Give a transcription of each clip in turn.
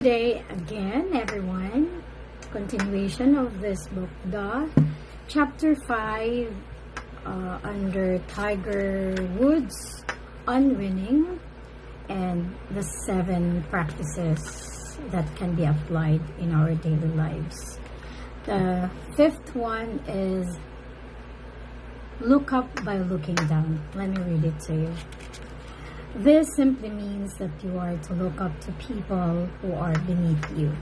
Today again, everyone, continuation of this book, the chapter 5 under Tiger Woods on winning and the 7 practices that can be applied in our daily lives. The 5th one is look up by looking down. Let me read it to you. This simply means that you are to look up to people who are beneath you.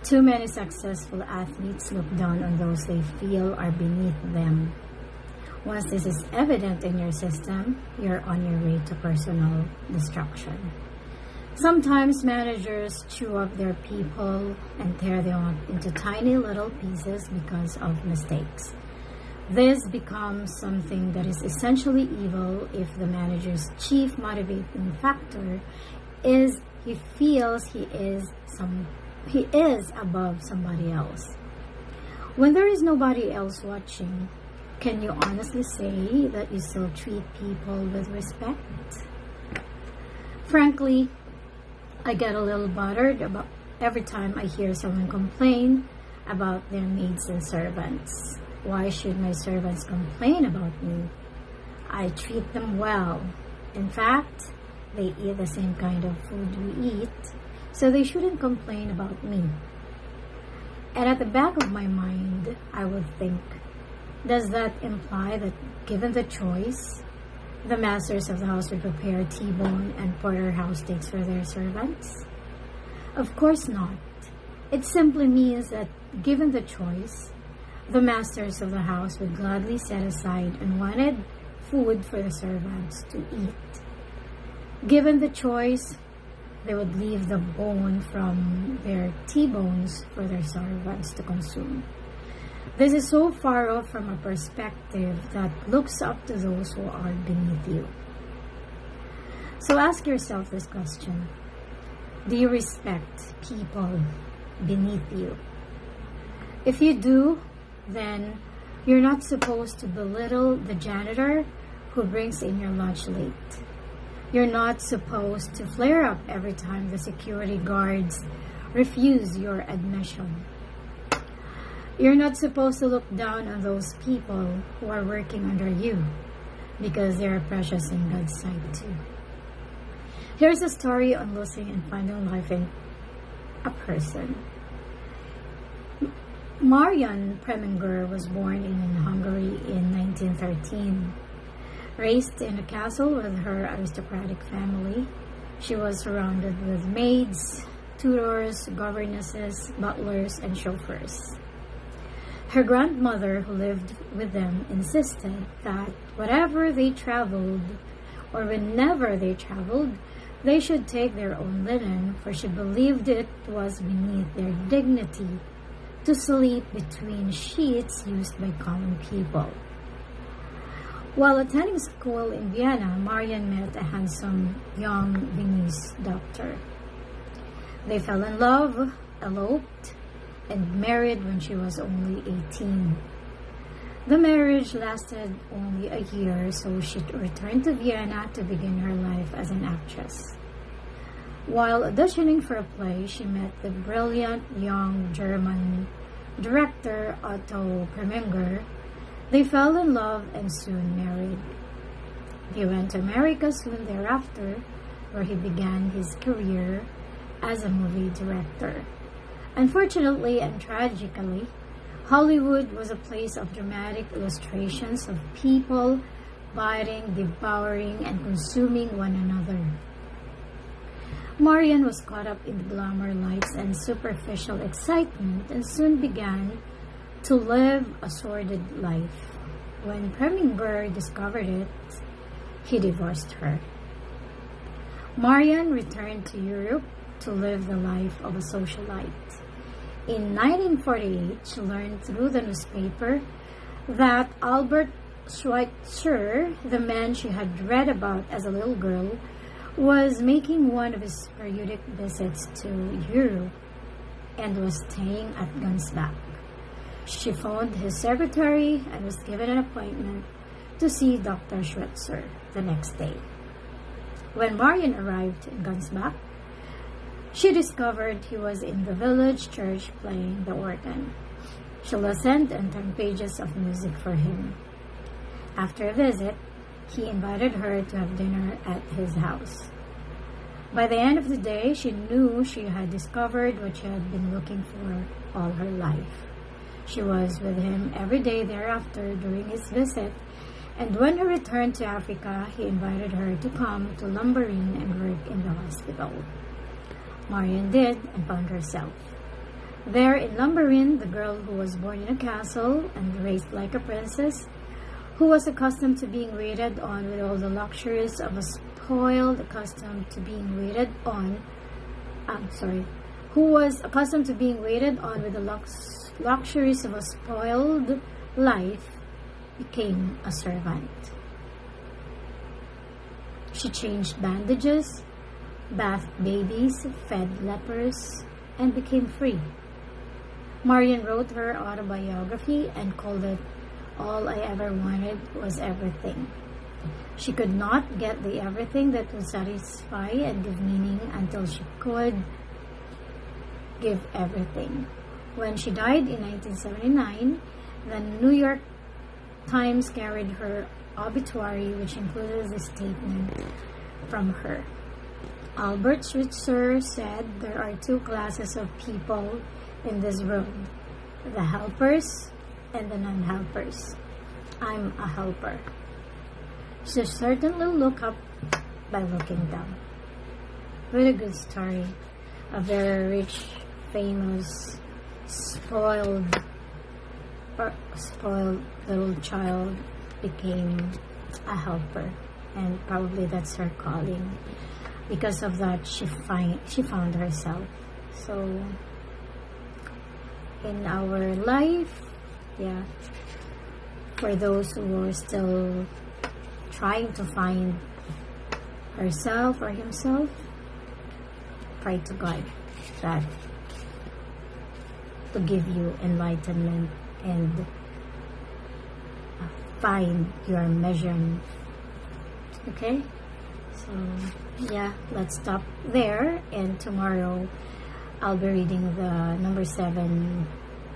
Too many successful athletes look down on those they feel are beneath them. Once this is evident in your system, you're on your way to personal destruction. Sometimes managers chew up their people and tear them up into tiny little pieces because of mistakes. This becomes something that is essentially evil if the manager's chief motivating factor is he feels he is above somebody else. When there is nobody else watching, can you honestly say that you still treat people with respect? Frankly, I get a little bothered about every time I hear someone complain about their maids and servants. Why should my servants complain about me? I treat them well. In fact, they eat the same kind of food we eat, so they shouldn't complain about me. And at the back of my mind, I would think, does that imply that given the choice, the masters of the house would prepare T-bone and porterhouse steaks for their servants? Of course not. It simply means that given the choice, the masters of the house would gladly set aside unwanted food for the servants to eat. Given the choice, they would leave the bone from their T-bones for their servants to consume. This is so far off from a perspective that looks up to those who are beneath you. So ask yourself this question. Do you respect people beneath you? If you do, then you're not supposed to belittle the janitor who brings in your lunch late. You're not supposed to flare up every time the security guards refuse your admission. You're not supposed to look down on those people who are working under you because they are precious in God's sight too. Here's a story on losing and finding life in a person. Marian Preminger was born in Hungary in 1913. Raised in a castle with her aristocratic family, she was surrounded with maids, tutors, governesses, butlers, and chauffeurs. Her grandmother, who lived with them, insisted that whenever they traveled, or whenever they traveled, they should take their own linen, for she believed it was beneath their dignity to sleep between sheets used by common people. While attending school in Vienna, Marian met a handsome young Viennese doctor. They fell in love, eloped, and married when she was only 18. The marriage lasted only a year, so she returned to Vienna to begin her life as an actress. While auditioning for a play, she met the brilliant young German director Otto Preminger. They fell in love and soon married. He went to America soon thereafter, where he began his career as a movie director. Unfortunately and tragically, Hollywood was a place of dramatic illustrations of people biting, devouring, and consuming one another. Marian was caught up in the glamour lights and superficial excitement and soon began to live a sordid life. When Preminger discovered it, he divorced her. Marian returned to Europe to live the life of a socialite. In 1948, she learned through the newspaper that Albert Schweitzer, the man she had read about as a little girl, was making one of his periodic visits to Europe and was staying at Gunsbach. She phoned his secretary and was given an appointment to see Dr. Schweitzer the next day. When Marian arrived in Gunsbach, She discovered he was in the village church playing the organ. She listened and turned pages of music for him. After a visit, he invited her to have dinner at his house. By the end of the day, she knew she had discovered what she had been looking for all her life. She was with him every day thereafter during his visit, and when he returned to Africa, he invited her to come to Lumberine and work in the hospital. Marian did and found herself. There in Lumberine, the girl who was born in a castle and raised like a princess, who was accustomed to being waited on with all the luxuries of a spoiled, who was accustomed to being waited on with the luxuries of a spoiled life, became a servant. She changed bandages, bathed babies, fed lepers, and became free. Marian wrote her autobiography and called it All I Ever Wanted Was Everything. She could not get the everything that would satisfy and give meaning until she could give everything. When she died in 1979, the New York Times carried her obituary, which included a statement from her. Albert Schweitzer said there are two classes of people in this world, the helpers and the non-helpers. I'm a helper. So certainly look up by looking down. Really good story. A very rich, famous, spoiled little child became a helper, and probably that's her calling. Because of that, she found herself. So in our life, for those who are still trying to find herself or himself, pray to God that to give you enlightenment and find your measurement. Okay? So, let's stop there, and tomorrow I'll be reading the number 7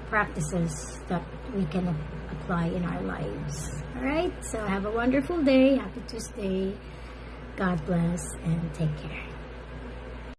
practices that we can apply in our lives. Alright, so have a wonderful day. Happy Tuesday. God bless and take care.